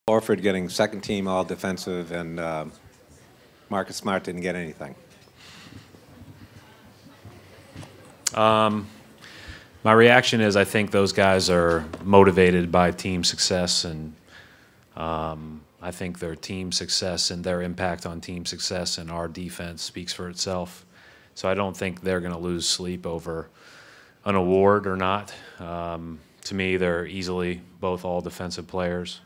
Horford getting second team all defensive, and Marcus Smart didn't get anything. My reaction is I think those guys are motivated by team success, and I think their team success and their impact on team success and our defense speaks for itself. So I don't think they're going to lose sleep over an award or not. To me, they're easily both all defensive players.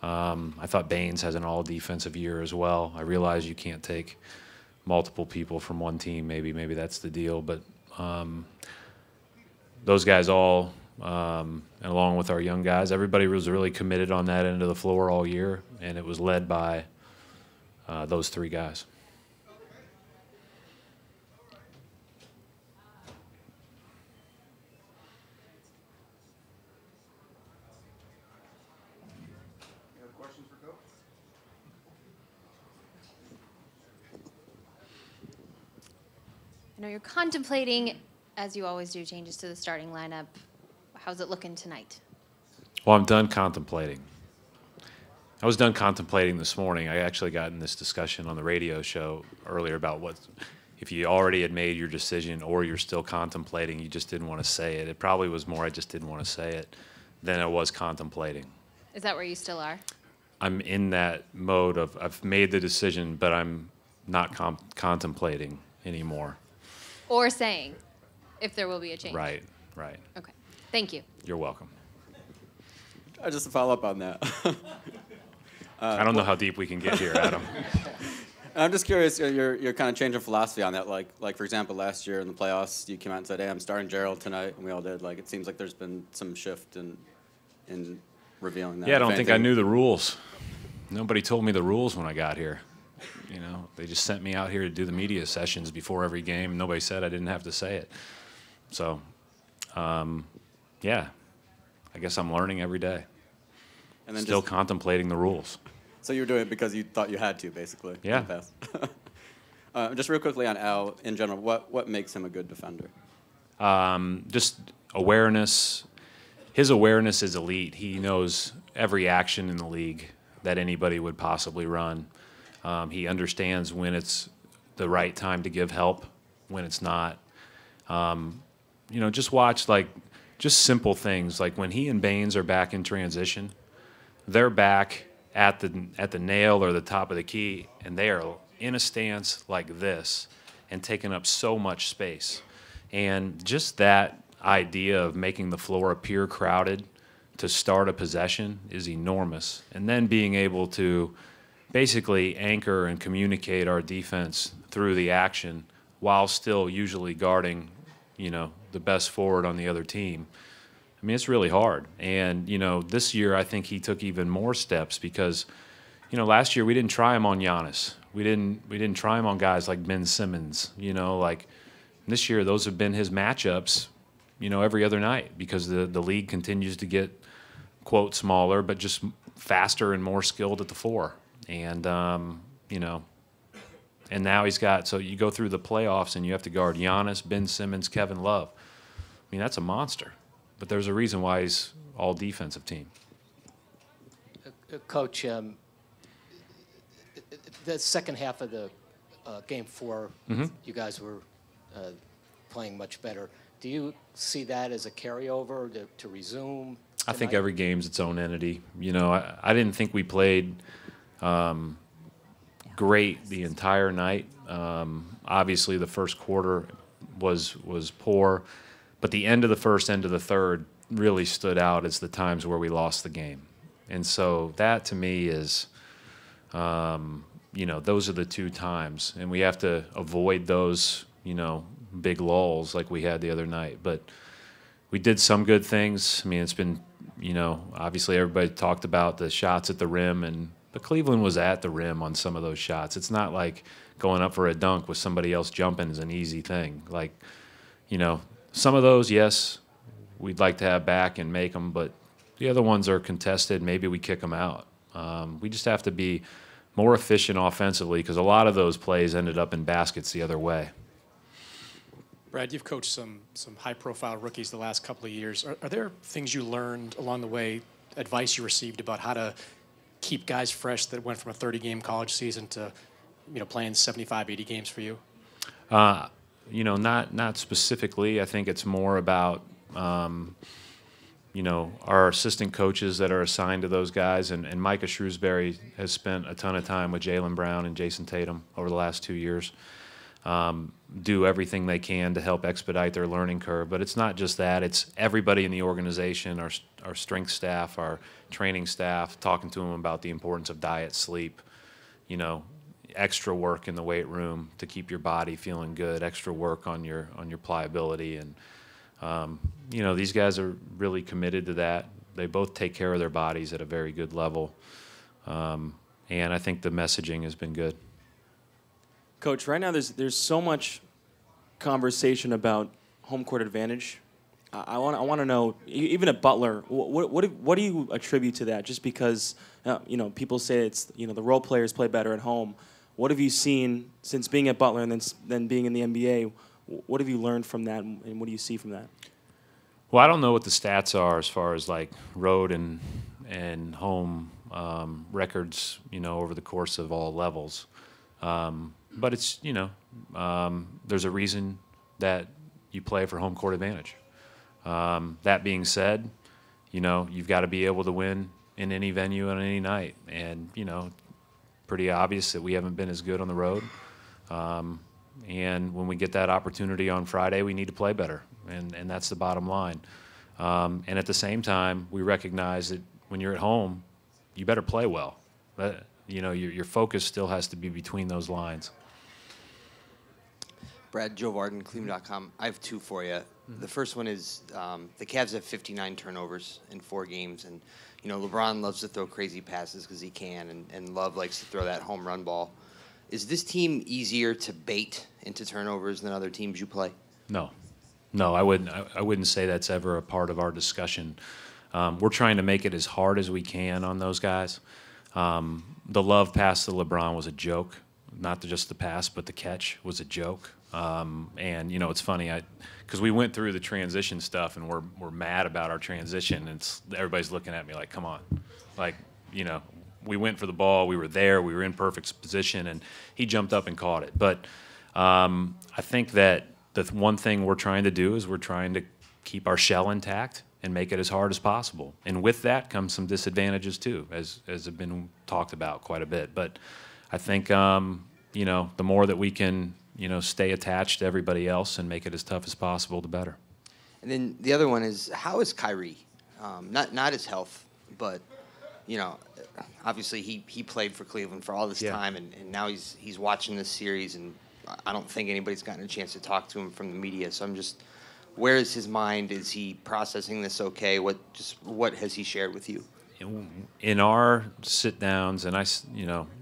I thought Baines has an all defensive year as well. I realize you can't take multiple people from one team. Maybe that's the deal, but those guys all, and along with our young guys, everybody was really committed on that end of the floor all year, and it was led by those three guys. I know you're contemplating, as you always do, changes to the starting lineup. How's it looking tonight? Well, I'm done contemplating. I was done contemplating this morning. I actually got in this discussion on the radio show earlier about what, if you already had made your decision or you're still contemplating, you just didn't want to say it. It probably was more I just didn't want to say it than I was contemplating. Is that where you still are? I'm in that mode of I've made the decision, but I'm not contemplating anymore. Or saying, if there will be a change. Right, right. Okay. Thank you. You're welcome. Just to follow up on that. I don't know how deep we can get here, Adam. I'm just curious, your kind of change of philosophy on that. Like for example, last year in the playoffs, you came out and said, "Hey, I'm starting Gerald tonight," and we all did. Like, it seems like there's been some shift in revealing that. Yeah, I don't think I knew the rules. Nobody told me the rules when I got here. You know, they just sent me out here to do the media sessions before every game. Nobody said I didn't have to say it. So, yeah, I guess I'm learning every day. And then still contemplating the rules. So you were doing it because you thought you had to, basically. Yeah. Just real quickly on Al, in general, what makes him a good defender? Just awareness. His awareness is elite. He knows every action in the league that anybody would possibly run. He understands when it's the right time to give help, when it's not. You know, just watch, like, just simple things. Like when he and Baines are back in transition, they're back at the nail or the top of the key, and they are in a stance like this and taking up so much space. And just that idea of making the floor appear crowded to start a possession is enormous. And then being able to basically anchor and communicate our defense through the action while still usually guarding, you know, the best forward on the other team. I mean, it's really hard. And, you know, this year I think he took even more steps because, you know, last year we didn't try him on Giannis. We didn't try him on guys like Ben Simmons, you know, like this year those have been his matchups, you know, every other night because the league continues to get, quote, smaller, but just faster and more skilled at the four. And, you know, and now he's got, so you go through the playoffs and you have to guard Giannis, Ben Simmons, Kevin Love. I mean, that's a monster. But there's a reason why he's all defensive team. Coach, the second half of the game 4, you guys were playing much better. Do you see that as a carryover to resume tonight? I think every game's its own entity. You know, I didn't think we played great the entire night. Obviously, the first quarter was poor. But the end of the first, end of the third really stood out as the times where we lost the game. And so that, to me, is, you know, those are the two times. And we have to avoid those, you know, big lulls like we had the other night. But we did some good things. I mean, it's been, you know, obviously everybody talked about the shots at the rim, but Cleveland was at the rim on some of those shots. It's not like going up for a dunk with somebody else jumping is an easy thing. Like, you know, some of those, yes, we'd like to have back and make them, but the other ones are contested. Maybe we kick them out. We just have to be more efficient offensively because a lot of those plays ended up in baskets the other way. Brad, you've coached some high-profile rookies the last couple of years. Are there things you learned along the way, advice you received about how to keep guys fresh that went from a 30-game college season to, playing 75, 80 games for you? Not specifically. I think it's more about our assistant coaches that are assigned to those guys, and Micah Shrewsbury has spent a ton of time with Jaylen Brown and Jason Tatum over the last 2 years. Do everything they can to help expedite their learning curve. But it's not just that. It's everybody in the organization, our strength staff, our training staff, talking to them about the importance of diet, sleep, extra work in the weight room to keep your body feeling good, extra work on your pliability. And, these guys are really committed to that. They both take care of their bodies at a very good level. And I think the messaging has been good. Coach, right now there's so much conversation about home court advantage. I want to know, even at Butler, what do you attribute to that? Just because people say it's the role players play better at home. What have you seen since being at Butler and then being in the NBA? What have you learned from that, and what do you see from that? Well, I don't know what the stats are as far as like road and home records, over the course of all levels. But it's, there's a reason that you play for home court advantage. That being said, you've got to be able to win in any venue on any night. And, pretty obvious that we haven't been as good on the road. And when we get that opportunity on Friday, we need to play better. And that's the bottom line. And at the same time, we recognize that when you're at home, you better play well. Your focus still has to be between those lines. Brad, Joe Varden, Cleveland.com. I have two for you. The first one is the Cavs have 59 turnovers in 4 games. And, LeBron loves to throw crazy passes because he can, and Love likes to throw that home run ball. Is this team easier to bait into turnovers than other teams you play? No, I wouldn't say that's ever a part of our discussion. We're trying to make it as hard as we can on those guys. The Love pass to LeBron was a joke. Not just the pass, but the catch was a joke. And it's funny, because we went through the transition stuff, and we're mad about our transition, and everybody's looking at me like, come on, we went for the ball, we were there, we were in perfect position, and he jumped up and caught it. But I think that the one thing we're trying to do is we're trying to keep our shell intact and make it as hard as possible. And with that comes some disadvantages too, as have been talked about quite a bit. But I think the more that we can stay attached to everybody else and make it as tough as possible, the better. And then the other one is, how is Kyrie? Not his health, but obviously he played for Cleveland for all this time, and now he's watching this series, and I don't think anybody's gotten a chance to talk to him from the media. So I'm just, where is his mind? Is he processing this okay? What has he shared with you? In our sit downs, and I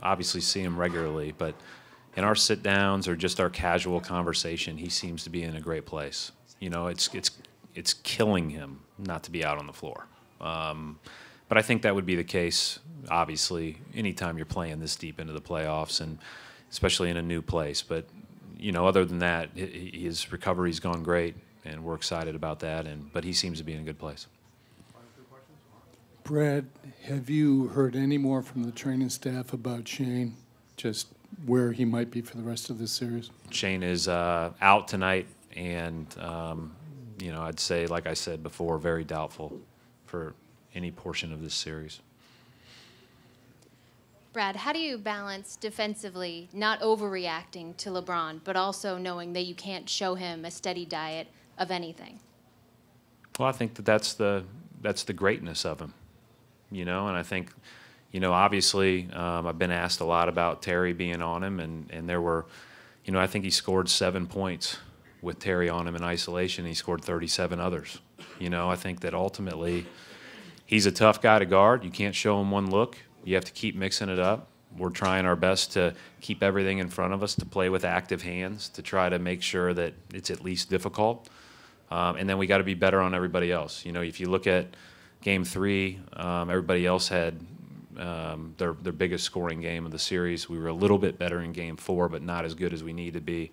obviously see him regularly, but in our sit downs or just our casual conversation, he seems to be in a great place. It's killing him not to be out on the floor. But I think that would be the case, obviously, anytime you're playing this deep into the playoffs, and especially in a new place. But other than that, his recovery's gone great, and we're excited about that. But he seems to be in a good place. Brad, have you heard any more from the training staff about Shane, just where he might be for the rest of this series? Shane is out tonight, and I'd say, like I said before, very doubtful for any portion of this series. Brad, how do you balance defensively not overreacting to LeBron, but also knowing that you can't show him a steady diet of anything? Well, I think that's the greatness of him, and I think, obviously I've been asked a lot about Terry being on him, and there were, I think he scored 7 points with Terry on him in isolation. He scored 37 others. I think that ultimately he's a tough guy to guard. You can't show him one look. You have to keep mixing it up. We're trying our best to keep everything in front of us, to play with active hands, to try to make sure that it's at least difficult. And then we got to be better on everybody else. If you look at Game 3, everybody else had their biggest scoring game of the series. We were a little bit better in Game 4, but not as good as we need to be.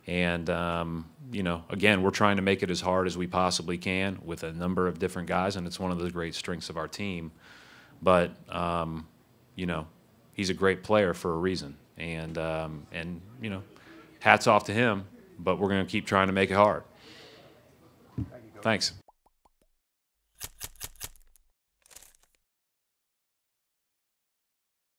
And, again, we're trying to make it as hard as we possibly can with a number of different guys, and it's one of the great strengths of our team. But, you know, he's a great player for a reason. And you know, hats off to him, but we're going to keep trying to make it hard. Thanks.